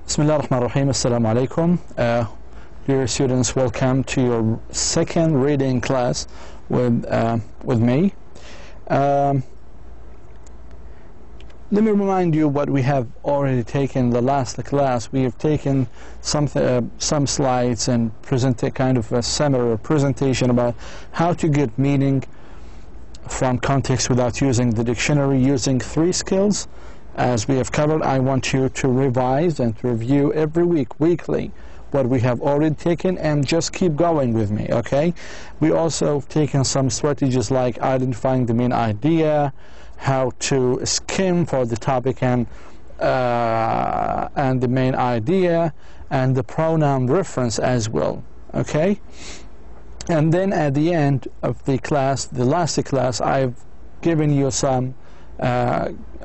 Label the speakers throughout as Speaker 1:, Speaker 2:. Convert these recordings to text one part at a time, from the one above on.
Speaker 1: Bismillah ar-Rahman ar-Rahim. Assalamu alaikum. Dear students, welcome to your second reading class with me. Let me remind you what we have already taken the last class. We have taken some slides and present a kind of a summary or presentation about how to get meaning from context without using the dictionary, using 3 skills. As we have covered, I want you to revise and to review every week, weekly, what we have already taken, and just keep going with me, okay? We also have taken some strategies like identifying the main idea, how to skim for the topic and the main idea, and the pronoun reference as well, okay? And then at the end of the class, the last class, I've given you some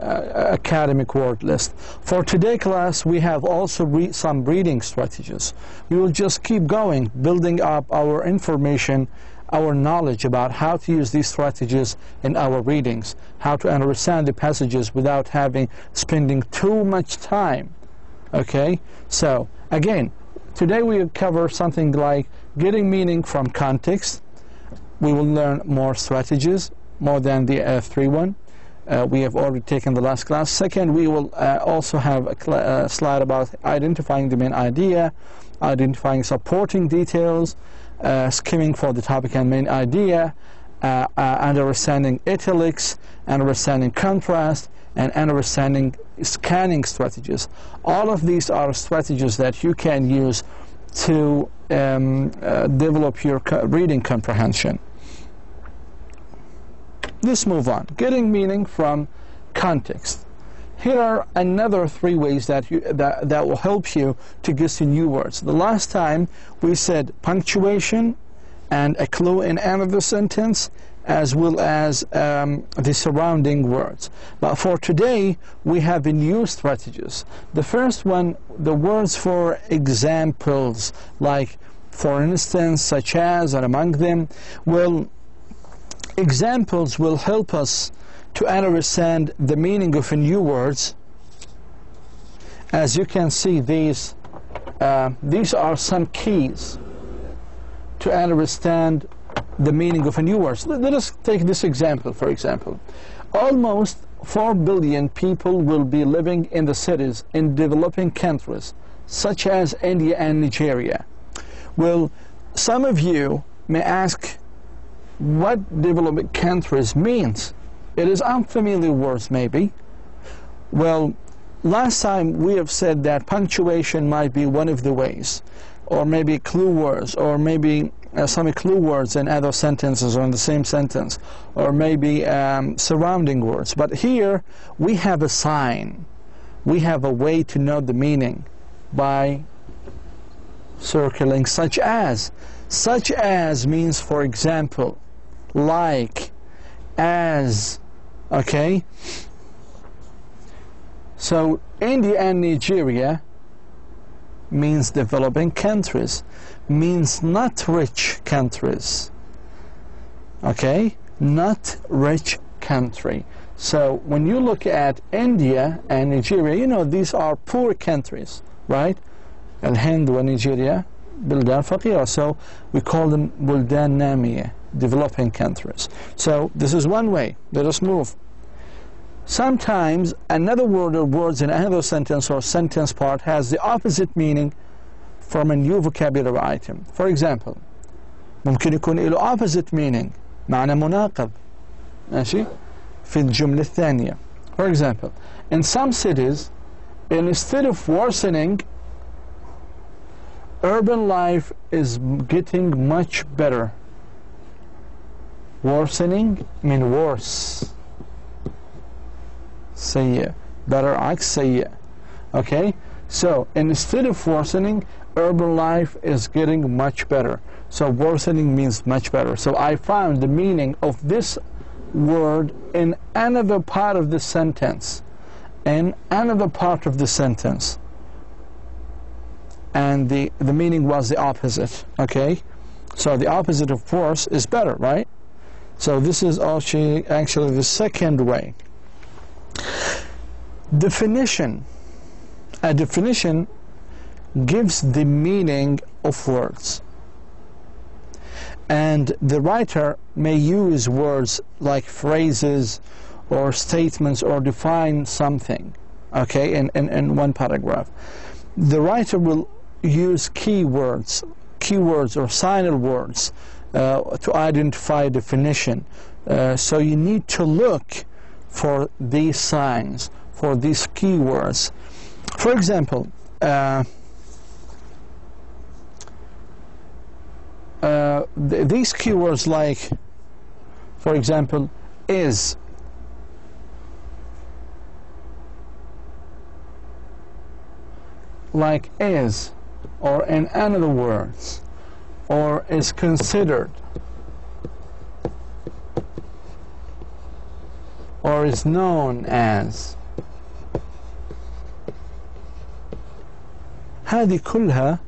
Speaker 1: academic word list. For today's class, we have also some reading strategies. We will just keep going, building up our information, our knowledge about how to use these strategies in our readings, how to understand the passages without spending too much time. Okay? So, again, today we will cover something like getting meaning from context. We will learn more strategies, more than the 3 one. We have already taken the last class. Second, we will also have a slide about identifying the main idea, identifying supporting details, skimming for the topic and main idea, understanding italics, understanding contrast, and understanding scanning strategies. All of these are strategies that you can use to develop your reading comprehension. Let's move on. Getting meaning from context. Here are another 3 ways that will help you to guess new words. The last time we said punctuation and a clue in another sentence, as well as the surrounding words. But for today, we have new strategies. The first one, the words for examples, like for instance, such as, and among them, examples will help us to understand the meaning of new words. As you can see, these are some keys to understand the meaning of new words. Let us take this example, for example. Almost 4 billion people will be living in the cities in developing countries, such as India and Nigeria. Well, some of you may ask, what developing countries means? It is unfamiliar words maybe. Well, last time we have said that punctuation might be one of the ways, or maybe clue words, or maybe some clue words in other sentences or in the same sentence, or maybe surrounding words. But here we have a sign. We have a way to know the meaning by circling such as. Such as means, for example, like, as, okay? So India and Nigeria means developing countries, means not rich countries, okay? Not rich country. So when you look at India and Nigeria, you know these are poor countries, right? Al-Hind wa Nigeria بلدان فقيرة, so we call them بلدان نامية, developing countries. So this is one way. Let us move. Sometimes another word or words in another sentence or sentence part has the opposite meaning from a new vocabulary item. For example, ممكن يكون له opposite meaning, معنى مناقض, ماشي, في الجملة الثانية. For example, in some cities, instead of worsening, urban life is getting much better. Worsening means worse. سيء. Better عكس سيء. Okay? So, instead of worsening, urban life is getting much better. So, worsening means much better. So, I found the meaning of this word in another part of the sentence. In another part of the sentence. And the meaning was the opposite, okay? So the opposite of worse is better, right? So this is actually the second way. Definition. A definition gives the meaning of words. And the writer may use words like phrases or statements or define something, okay, in one paragraph. The writer will use keywords or signal words to identify definition. So you need to look for these signs, for these keywords. For example, these keywords like, for example, is, like is, or in other words, or is considered, or is known as. هذه كلها,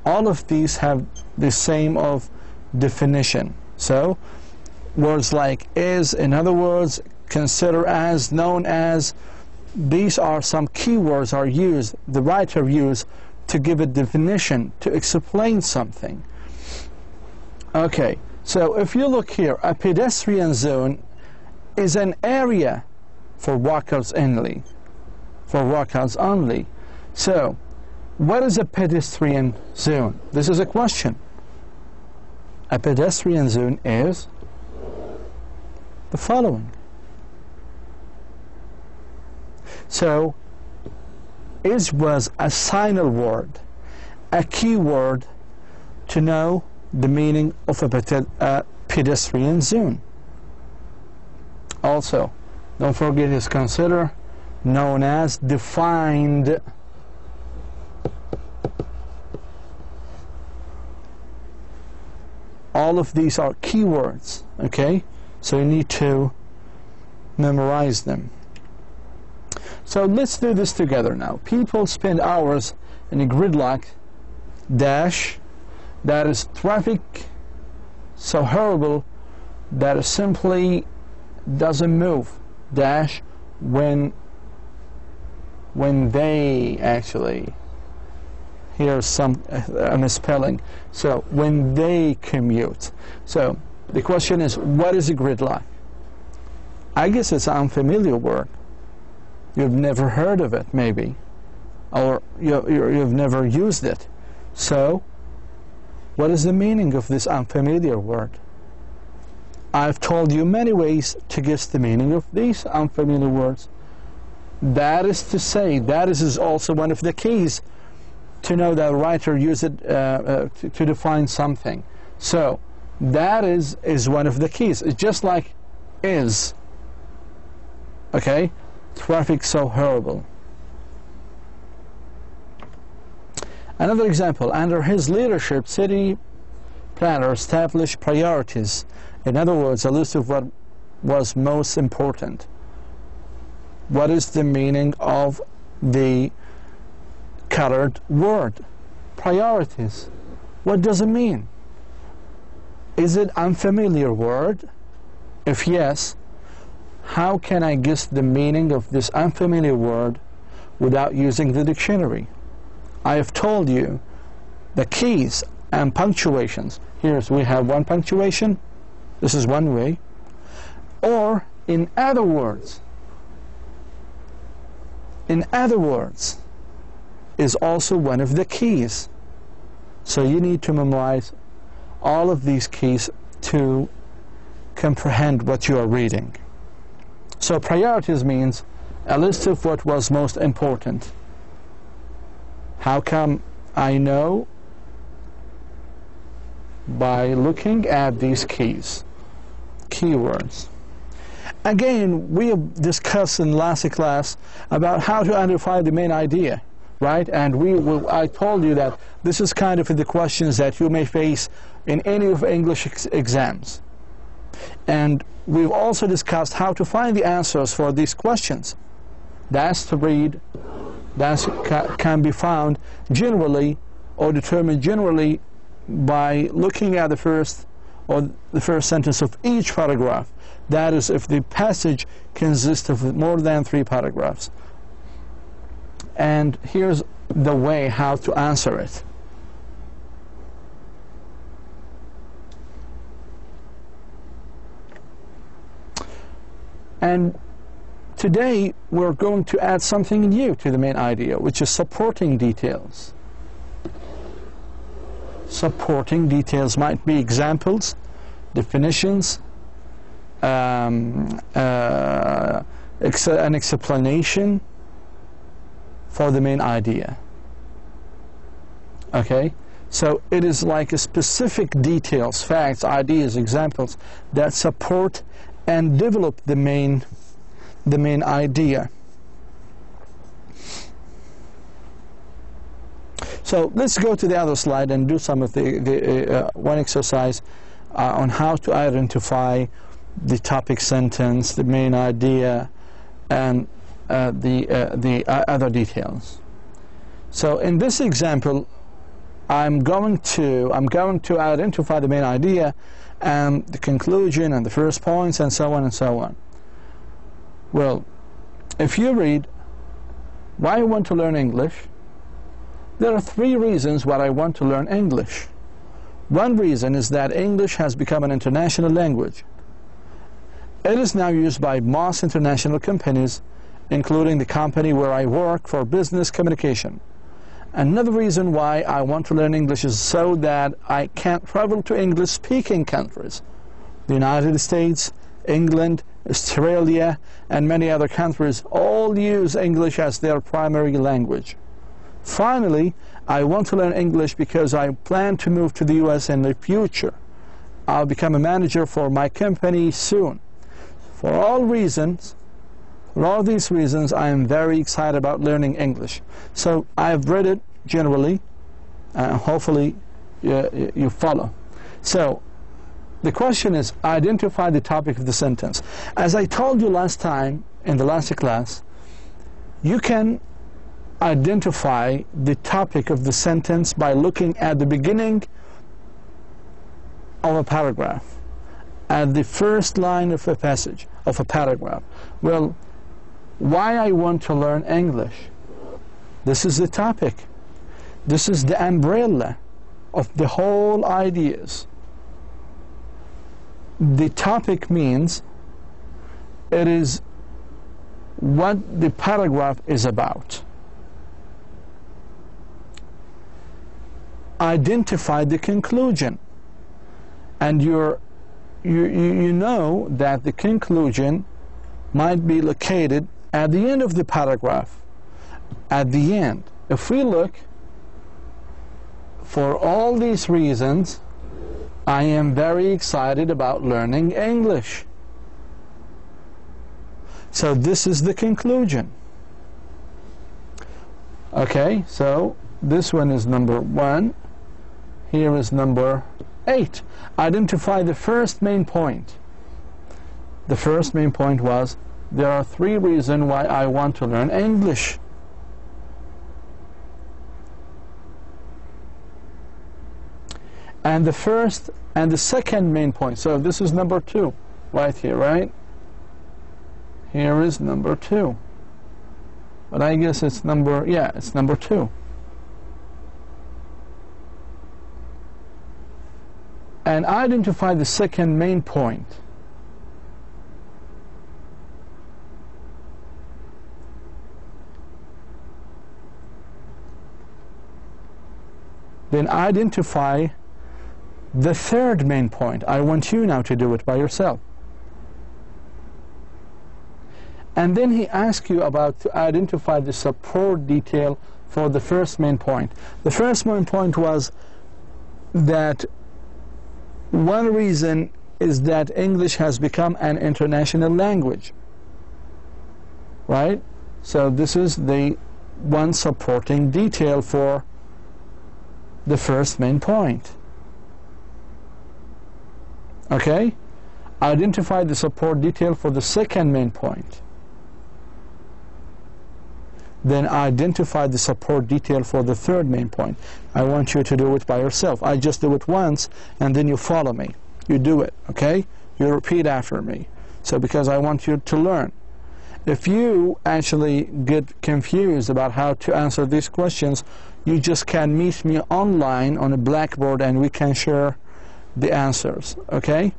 Speaker 1: all of these have the same of definition. So words like is, in other words, consider as, known as, these are some keywords are used, the writer used to give a definition, to explain something. Okay, so if you look here, a pedestrian zone is an area for walkers only. So, what is a pedestrian zone? This is a question. A pedestrian zone is the following. So, is was a signal word, a key word to know the meaning of a pedestrian zone. Also, don't forget is consider, known as, defined. All of these are keywords, okay? So you need to memorize them. So let's do this together now. People spend hours in a gridlock, dash, that is traffic so horrible that it simply doesn't move, dash, when they actually, here's some misspelling, so when they commute. So the question is, what is a gridlock? I guess it's an unfamiliar word. You've never heard of it, maybe, or you've never used it. So what is the meaning of this unfamiliar word? I've told you many ways to guess the meaning of these unfamiliar words. That is to say, that is also one of the keys to know that a writer used it to define something. So that is one of the keys. It's just like is, okay? Traffic so horrible. Another example, under his leadership, city planner established priorities. In other words, a list of what was most important. What is the meaning of the colored word? Priorities. What does it mean? Is it unfamiliar word? If yes, how can I guess the meaning of this unfamiliar word without using the dictionary? I have told you the keys and punctuations. Here we have one punctuation. This is one way. Or in other words. In other words is also one of the keys. So you need to memorize all of these keys to comprehend what you are reading. So priorities means a list of what was most important. How come I know? By looking at these keys, keywords. Again, we have discussed in last class about how to identify the main idea, right? And I told you that this is kind of the questions that you may face in any of English exams. And we've also discussed how to find the answers for these questions. That's to read, that can be found generally or determined generally by looking at the first sentence of each paragraph. That is, if the passage consists of more than 3 paragraphs. and here's the way how to answer it. And today we're going to add something new to the main idea, which is supporting details. Supporting details might be examples, definitions, an explanation for the main idea. Okay, so it is like a specific details, facts, ideas, examples that support and develop the main idea. So let's go to the other slide and do some of the one exercise on how to identify the topic sentence, the main idea, and the other details. So in this example, I'm going to identify the main idea and the conclusion and the first points and so on and so on. Well, if you read why I want to learn English, there are 3 reasons why I want to learn English. One reason is that English has become an international language. It is now used by most international companies, including the company where I work, for business communication. Another reason why I want to learn English is so that I can travel to English-speaking countries. The United States, England, Australia, and many other countries all use English as their primary language. Finally, I want to learn English because I plan to move to the US in the future. I'll become a manager for my company soon. For all these reasons, I am very excited about learning English. So I've read it generally, hopefully you follow. So the question is, identify the topic of the sentence. As I told you last time in the last class, you can identify the topic of the sentence by looking at the beginning of a paragraph, at the first line of a passage, of a paragraph. Well, why I want to learn English? This is the topic. This is the umbrella of the whole ideas. The topic means it is what the paragraph is about. Identify the conclusion, and you know that the conclusion might be located at the end of the paragraph, at the end. If we look, for all these reasons, I am very excited about learning English. So this is the conclusion. Okay, so this one is number 1. Here is number 8. Identify the first main point. The first main point was, there are 3 reasons why I want to learn English. And the first and the second main point. So this is number 2, right here, right? Here is number 2. But I guess it's number, yeah, it's number 2. And identify the second main point. Then identify the third main point. I want you now to do it by yourself. And then he asks you about to identify the support detail for the first main point. The first main point was that one reason is that English has become an international language. Right? So this is the one supporting detail for the first main point. Okay? Identify the support detail for the second main point. Then identify the support detail for the third main point. I want you to do it by yourself. I just do it once, and then you follow me. You do it, okay? You repeat after me. So because I want you to learn. If you actually get confused about how to answer these questions, you just can meet me online on a Blackboard and we can share the answers, okay?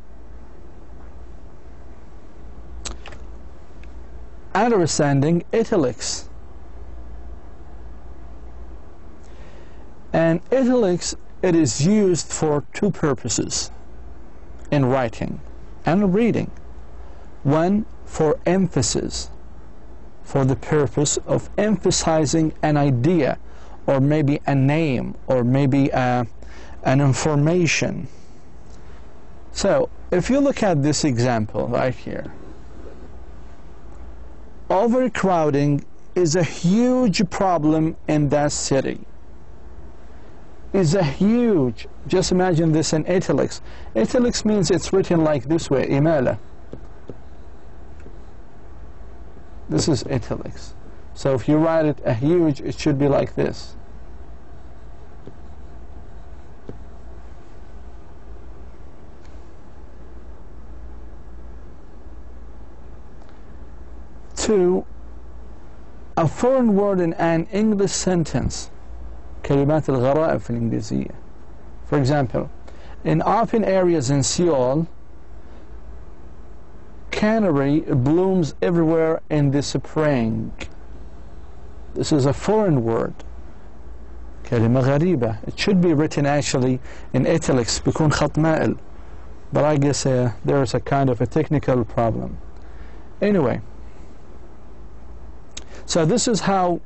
Speaker 1: Understanding italics. And italics, it is used for two purposes in writing and reading. One, for emphasis, for the purpose of emphasizing an idea or maybe a name or maybe an information. So if you look at this example right here, overcrowding is a huge problem in that city. Is a huge, just imagine this in italics. Italics means it's written like this way, imala. This is italics. So if you write it a huge, it should be like this. Two, a foreign word in an English sentence. كلمات الغرائب في الإنجليزية. For example, in open areas in Seoul, canary blooms everywhere in the spring. This is a foreign word. كلمة غريبة. It should be written actually in italics بيكون خط مائل. But I guess there is a kind of a technical problem. Anyway, so this is how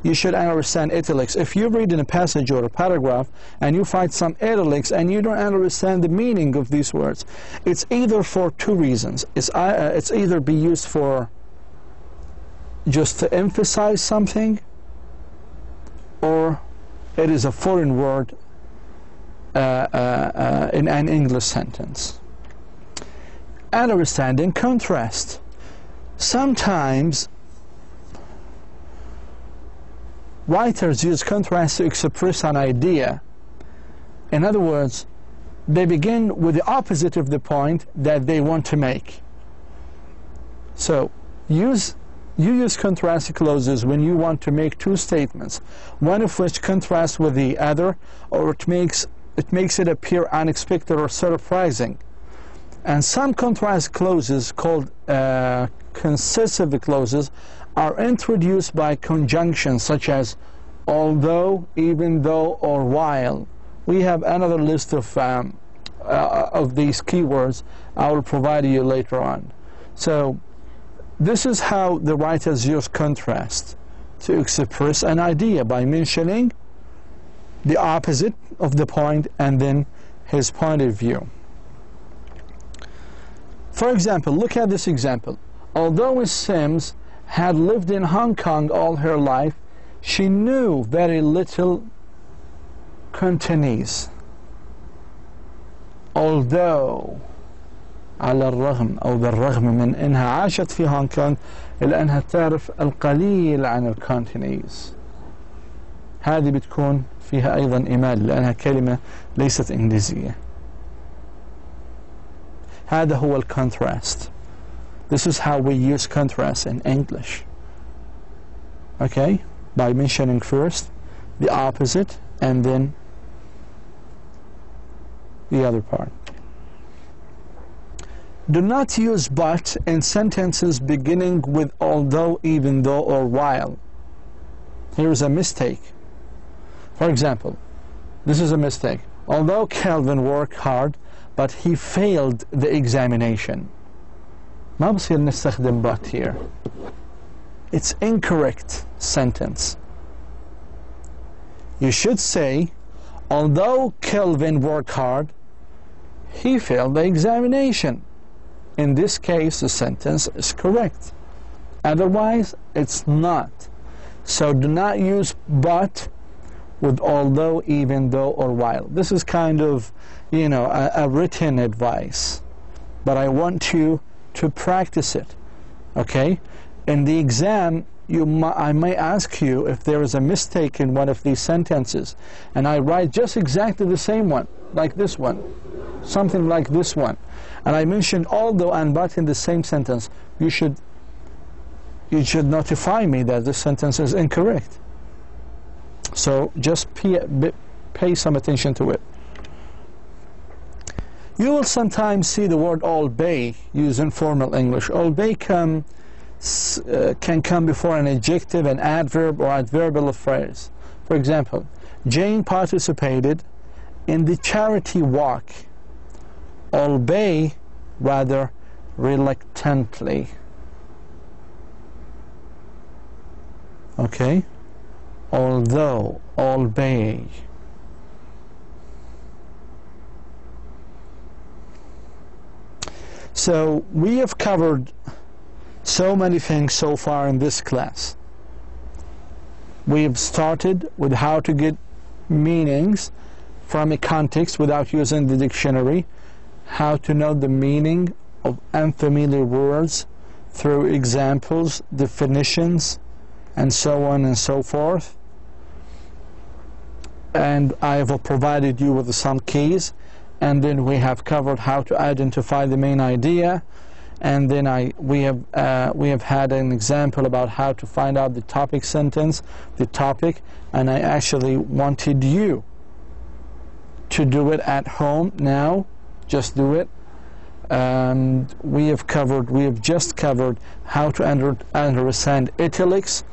Speaker 1: you should understand italics. If you read in a passage or a paragraph and you find some italics and you don't understand the meaning of these words, it's either for two reasons. It's either be used for just to emphasize something, or it is a foreign word in an English sentence. Understanding contrast. Sometimes writers use contrast to express an idea. In other words, they begin with the opposite of the point that they want to make. So you use contrast clauses when you want to make two statements, one of which contrasts with the other, or it makes it appear unexpected or surprising. And some contrast clauses, called concessive clauses, are introduced by conjunctions such as although, even though, or while. We have another list of these keywords I will provide you later on. So this is how the writers use contrast to express an idea, by mentioning the opposite of the point and then his point of view. For example, look at this example. Although Miss Sims had lived in Hong Kong all her life, she knew very little Cantonese. Although على الرغم أو بالرغم من أنها عاشت في هونغ كونغ إلا أنها تعرف القليل عن الكانتونيز. هذه بتكون فيها أيضا إمال لأنها كلمة ليست إنجليزية. هذا هو الكونتراست. This is how we use contrast in English. Okay? By mentioning first the opposite and then the other part. Do not use but in sentences beginning with although, even though, or while. Here is a mistake. For example, this is a mistake. Although Calvin worked hard, but he failed the examination. ما بصير نستخدم but here. It's incorrect sentence. You should say, although Calvin worked hard, he failed the examination. In this case, the sentence is correct. Otherwise, it's not. So do not use but with although, even though, or while. This is kind of, you know, a written advice. But I want you to practice it, okay? In the exam, I may ask you if there is a mistake in one of these sentences, and I write just exactly the same one, like this one, something like this one, and I mentioned although and but in the same sentence. You should you should notify me that this sentence is incorrect. So just pay some attention to it. You will sometimes see the word obey used in formal English. Obey can come before an adjective, an adverb, or adverbial phrase. For example, Jane participated in the charity walk. Obey, rather reluctantly. Okay? Although, obey. So we have covered so many things so far in this class. We have started with how to get meanings from a context without using the dictionary, how to know the meaning of unfamiliar words through examples, definitions, and so on and so forth. And I have provided you with some keys, and then we have covered how to identify the main idea, and then we have had an example about how to find out the topic sentence, the topic, and I actually wanted you to do it at home now. Just do it. And we have just covered how to understand italics,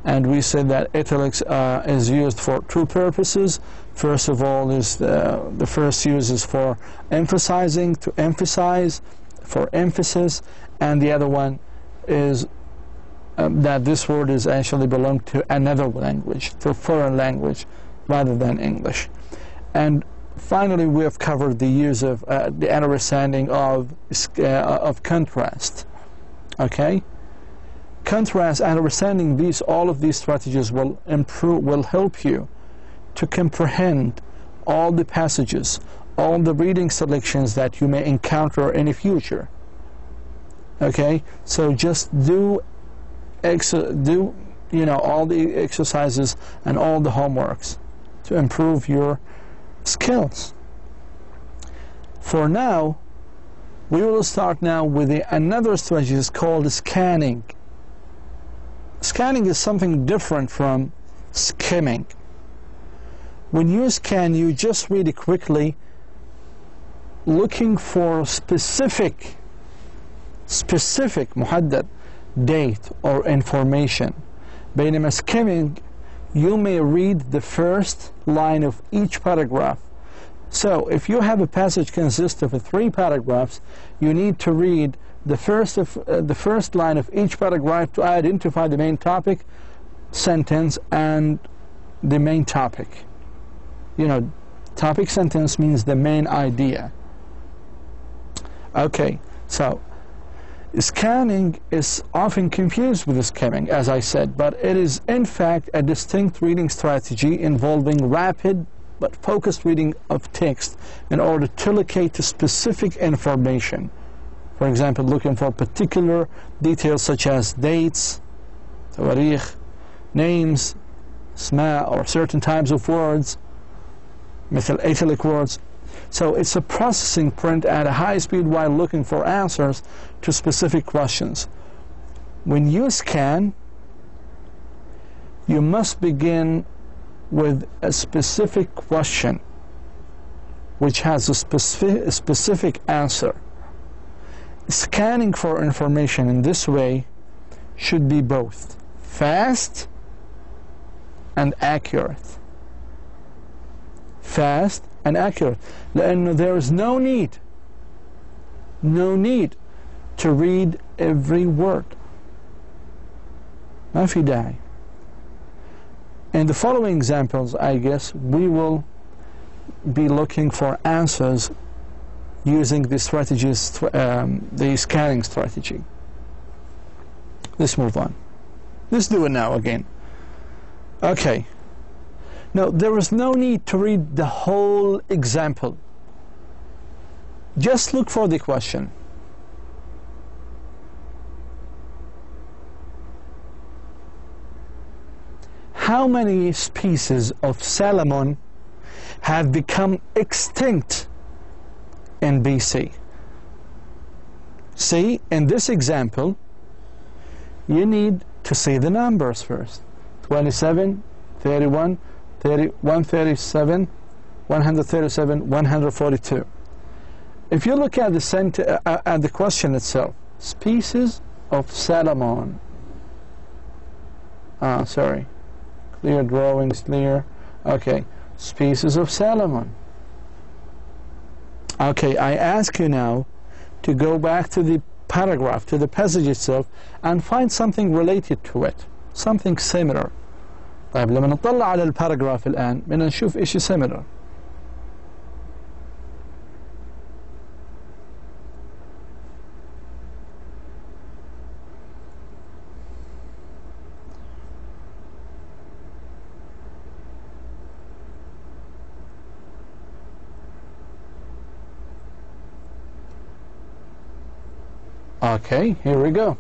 Speaker 1: and we said that italics is used for two purposes. First of all, is the first use is for emphasizing, to emphasize, for emphasis, and the other one is that this word is actually belong to another language, to a foreign language, rather than English. And finally, we have covered the use of the understanding of contrast. Okay, contrast, understanding all of these strategies will help you to comprehend all the passages, all the reading selections that you may encounter in the future. Okay, so just do all the exercises and all the homeworks to improve your skills. For now, we will start now with another strategy called scanning. Scanning is something different from skimming. When you scan, you just read it quickly, looking for specific محدد date or information. بينما skimming, you may read the first line of each paragraph. So if you have a passage consists of 3 paragraphs, you need to read the first line of each paragraph to identify the main topic, sentence, and the main topic. You know, topic sentence means the main idea. Okay, so scanning is often confused with skimming, as I said, but it is in fact a distinct reading strategy involving rapid but focused reading of text in order to locate specific information. For example, looking for particular details such as dates, tawarikh, names, اسماء, or certain types of words, مثل italic words. So it's a processing print at a high speed while looking for answers to specific questions. When you scan, you must begin with a specific question which has a specific answer. Scanning for information in this way should be both fast and accurate. Fast and accurate. لأنه there is no need to read every word. ما في داعي. In the following examples, I guess, we will be looking for answers using the strategies, the scanning strategy. Let's move on. Let's do it now again. Okay. Now, there is no need to read the whole example. Just look for the question. How many species of salmon have become extinct in BC? See, in this example, you need to see the numbers first. 27, 31, 137, 137, 142. If you look at the question itself, species of salmon. Sorry, clear drawings, clear. Okay, species of salmon. Okay, I ask you now to go back to the paragraph, to the passage itself, and find something related to it, something similar. طيب لما نطلع على الباراجراف الآن بدنا نشوف إشي similar. Okay, here we go.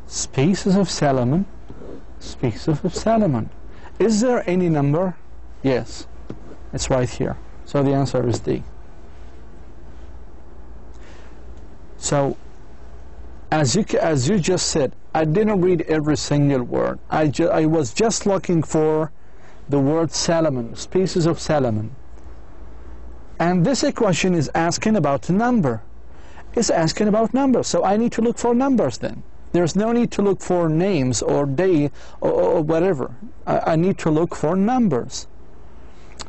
Speaker 1: Species of salmon. Species of salmon. Is there any number? Yes, it's right here. So the answer is D. So, as you just said, I didn't read every single word. I was just looking for the word salmon, species of salmon. And this equation is asking about a number. It's asking about numbers. So I need to look for numbers then. There's no need to look for names or day or whatever. I need to look for numbers.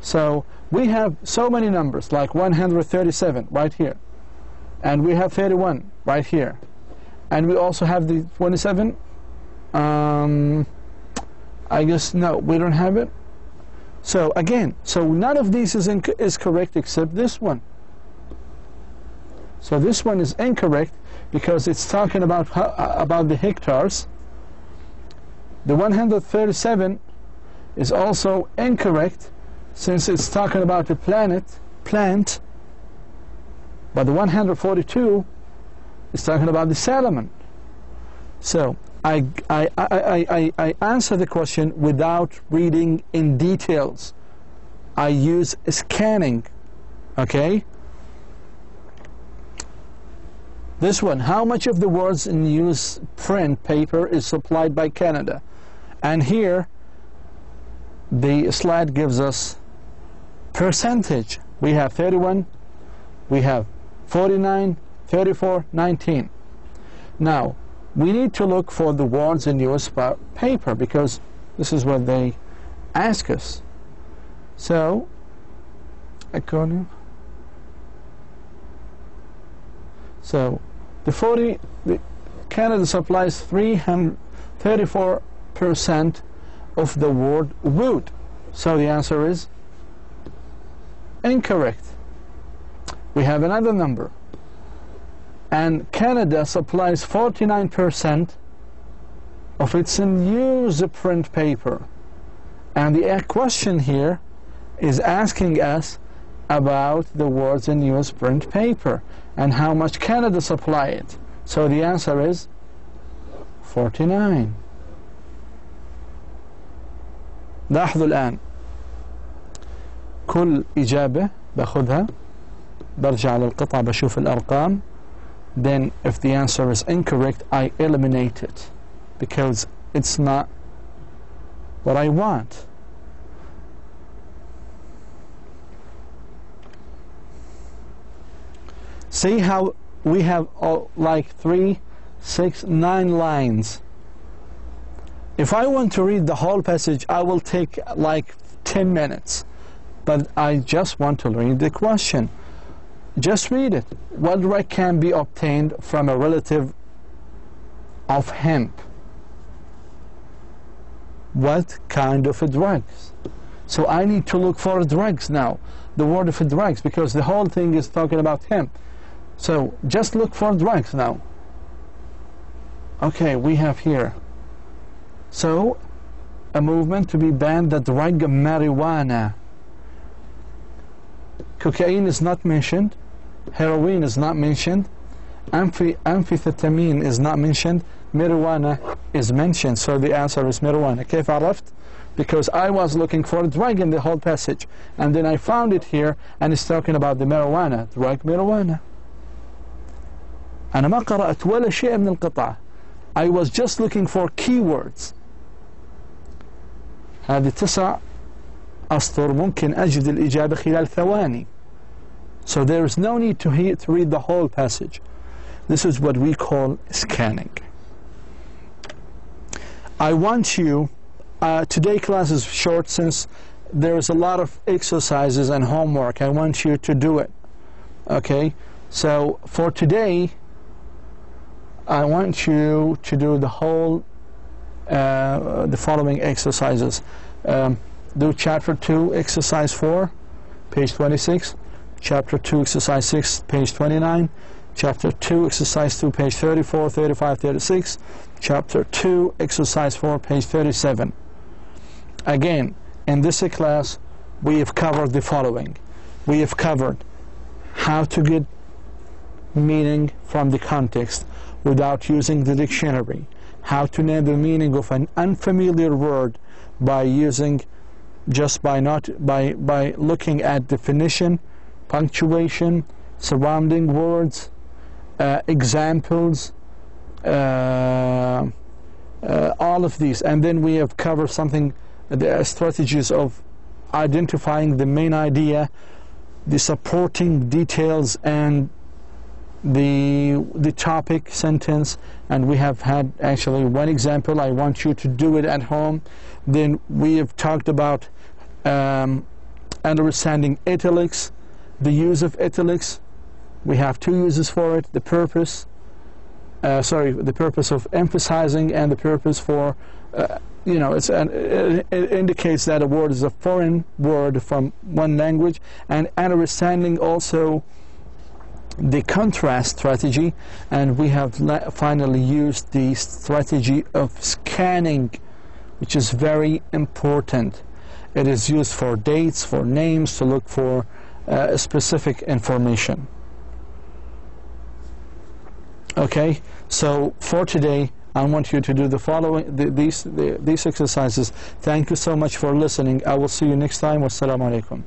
Speaker 1: So we have so many numbers, like 137 right here. And we have 31 right here. And we also have the 27. I guess, no, we don't have it. So again, so none of these is correct except this one. So this one is incorrect because it's talking about the hectares. The 137 is also incorrect since it's talking about the plant. But the 142 is talking about the salmon. So I answer the question without reading in details. I use scanning. Okay? This one, how much of the words in newsprint paper is supplied by Canada? And here the slide gives us percentage. We have 31, we have 49, 34, 19. Now, we need to look for the words in newspaper because this is what they ask us. So, according, so Canada supplies 34% of the word wood. So the answer is incorrect. We have another number. And Canada supplies 49% of its newsprint paper. And the question here is asking us about the words in newsprint paper and how much Canada supply it. So the answer is 49. لاحظوا الآن كل إجابة باخذها برجع للقطعة بشوف الأرقام. Then if the answer is incorrect, I eliminate it because it's not what I want. See how we have like 3, 6, 9 lines. If I want to read the whole passage, I will take like 10 minutes. But I just want to read the question. Just read it. What drug can be obtained from a relative of hemp? What kind of drugs? So I need to look for drugs now. The word of drugs, because the whole thing is talking about hemp. So just look for drugs now. Okay, we have here. So a movement to be banned the drug marijuana. Cocaine is not mentioned. Heroin is not mentioned. Amphetamine is not mentioned. Marijuana is mentioned. So the answer is marijuana. كيف عرفت? Because I was looking for a drug in the whole passage. And then I found it here and it's talking about the marijuana. Drug marijuana. أنا ما قرأت ولا شيء من القطعة. I was just looking for keywords. هذه 9 أسطر ممكن أجد الإجابة خلال ثواني. So there is no need to read the whole passage. This is what we call scanning. I want you, today class is short since there is a lot of exercises and homework. I want you to do it. Okay? So for today, I want you to do the whole, the following exercises. Do chapter 2, exercise 4, page 26. Chapter 2, exercise 6, page 29. Chapter 2, exercise 2, page 34, 35, 36. Chapter 2, exercise 4, page 37. Again, in this class, we have covered the following. We have covered how to get meaning from the context without using the dictionary, how to name the meaning of an unfamiliar word by using, just by looking at definition, punctuation, surrounding words, examples, all of these. And then we have covered something, the strategies of identifying the main idea, the supporting details, and the topic sentence. And we have had actually one example. I want you to do it at home. Then we have talked about understanding italics, the use of italics. We have 2 uses for it: the purpose, the purpose of emphasizing, and the purpose for, it indicates that a word is a foreign word from one language. And understanding also the contrast strategy. And we have finally used the strategy of scanning, which is very important. It is used for dates, for names, to look for specific information. Okay, so for today, I want you to do the following, these exercises. Thank you so much for listening. I will see you next time. Wassalamu alaikum.